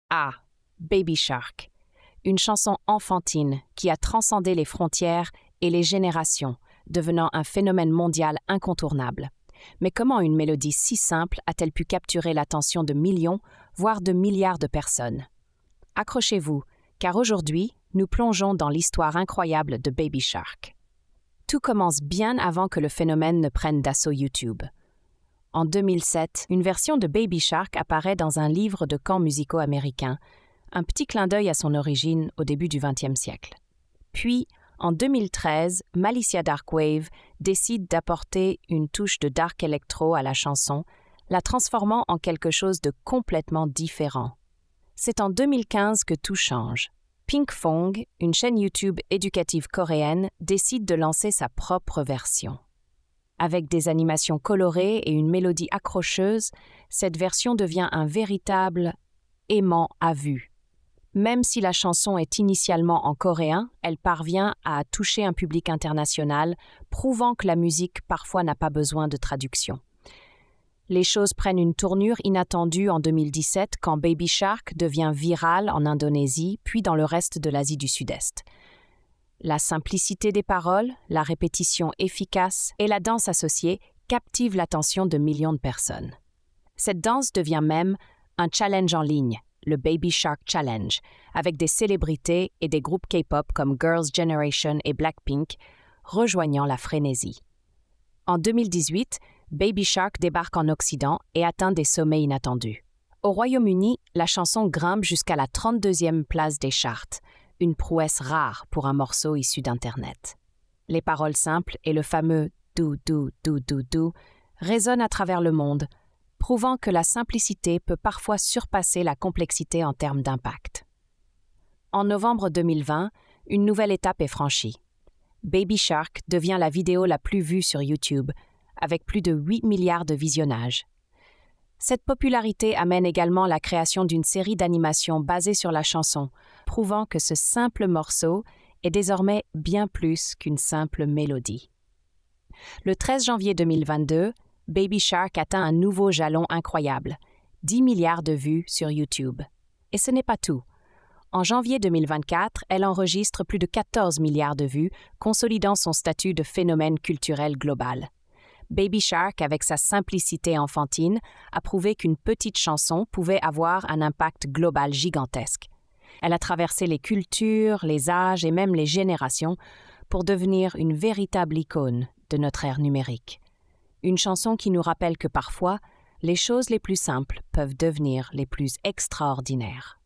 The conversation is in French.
Ah, Baby Shark, une chanson enfantine qui a transcendé les frontières et les générations, devenant un phénomène mondial incontournable. Mais comment une mélodie si simple a-t-elle pu capturer l'attention de millions, voire de milliards de personnes? Accrochez-vous, car aujourd'hui, nous plongeons dans l'histoire incroyable de Baby Shark. Tout commence bien avant que le phénomène ne prenne d'assaut YouTube. En 2007, une version de Baby Shark apparaît dans un livre de camps musicaux américains, un petit clin d'œil à son origine au début du XXe siècle. Puis, en 2013, Malicia Darkwave décide d'apporter une touche de dark electro à la chanson, la transformant en quelque chose de complètement différent. C'est en 2015 que tout change. Pinkfong, une chaîne YouTube éducative coréenne, décide de lancer sa propre version. Avec des animations colorées et une mélodie accrocheuse, cette version devient un véritable aimant à vue. Même si la chanson est initialement en coréen, elle parvient à toucher un public international, prouvant que la musique parfois n'a pas besoin de traduction. Les choses prennent une tournure inattendue en 2017 quand Baby Shark devient viral en Indonésie puis dans le reste de l'Asie du Sud-Est. La simplicité des paroles, la répétition efficace et la danse associée captivent l'attention de millions de personnes. Cette danse devient même un challenge en ligne, le Baby Shark Challenge, avec des célébrités et des groupes K-pop comme Girls' Generation et Blackpink rejoignant la frénésie. En 2018, Baby Shark débarque en Occident et atteint des sommets inattendus. Au Royaume-Uni, la chanson grimpe jusqu'à la 32e place des charts, une prouesse rare pour un morceau issu d'Internet. Les paroles simples et le fameux « do do do do do » résonnent à travers le monde, prouvant que la simplicité peut parfois surpasser la complexité en termes d'impact. En novembre 2020, une nouvelle étape est franchie. Baby Shark devient la vidéo la plus vue sur YouTube, avec plus de 8 milliards de visionnages. Cette popularité amène également la création d'une série d'animations basée sur la chanson, prouvant que ce simple morceau est désormais bien plus qu'une simple mélodie. Le 13 janvier 2022, Baby Shark atteint un nouveau jalon incroyable, 10 milliards de vues sur YouTube. Et ce n'est pas tout. En janvier 2024, elle enregistre plus de 14 milliards de vues, consolidant son statut de phénomène culturel global. Baby Shark, avec sa simplicité enfantine, a prouvé qu'une petite chanson pouvait avoir un impact global gigantesque. Elle a traversé les cultures, les âges et même les générations pour devenir une véritable icône de notre ère numérique. Une chanson qui nous rappelle que parfois, les choses les plus simples peuvent devenir les plus extraordinaires.